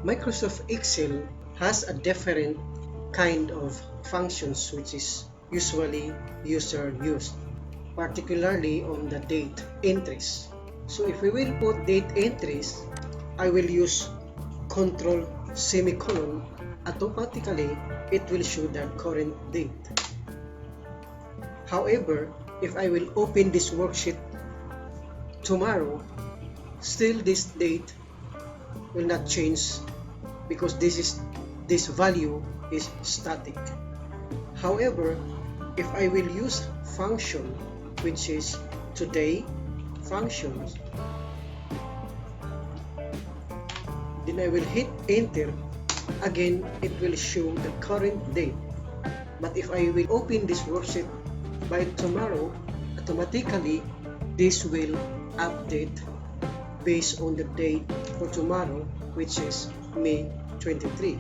Microsoft Excel has a different kind of functions which is usually user used, particularly on the date entries. So if we will put date entries, I will use control semicolon. Automatically it will show the current date. However, if I will open this worksheet tomorrow, still this date will not change because this value is static. However, if I will use function, which is today functions, then I will hit enter. Again, it will show the current date. But if I will open this worksheet by tomorrow, automatically this will update based on the date for tomorrow, which is May 23.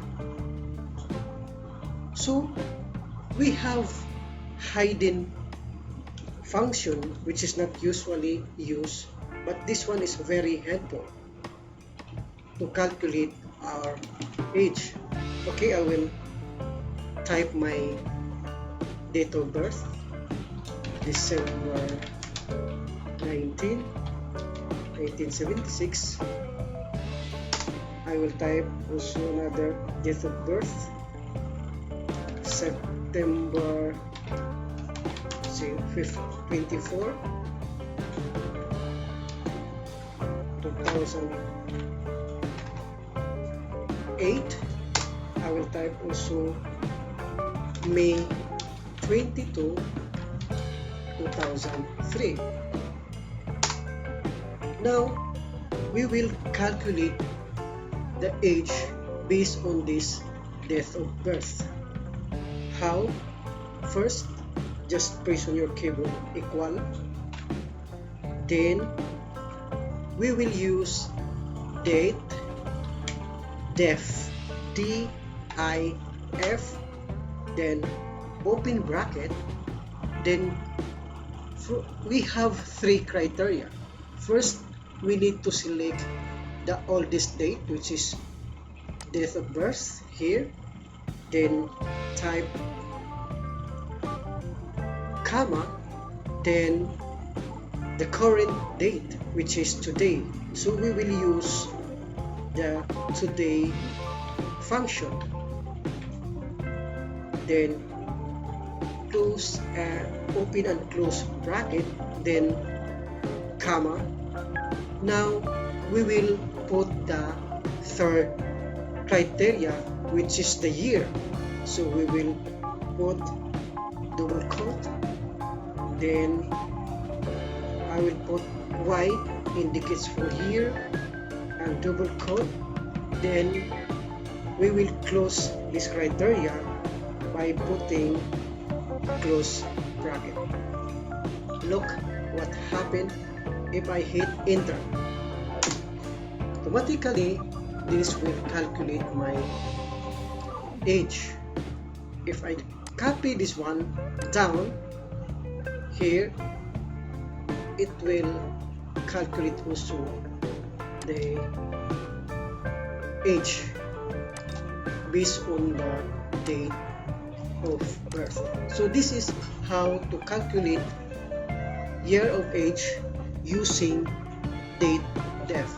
So we have hidden function which is not usually used, but this one is very helpful to calculate our age. Okay, I will type my date of birth, December 19, 1976. I will type also another date of birth, September 24, 2008. I will type also May 22, 2003. Now we will calculate the age based on this date of birth. How? First, just press on your keyboard equal. Then we will use date def, DIF, then open bracket. Then we have three criteria. First, we need to select the oldest date, which is date of birth here. Then type comma, then the current date, which is today. So we will use the today function. Then close, open and close bracket, then comma. Now we will put the third criteria, which is the year. So we will put double quote, then I will put Y indicates for year and double quote. Then we will close this criteria by putting close bracket. Look what happened if I hit enter. Automatically this will calculate my age. If I copy this one down here, it will calculate also the age based on the date of birth. So this is how to calculate year of age using DATEDIF.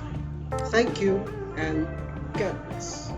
Thank you and God bless.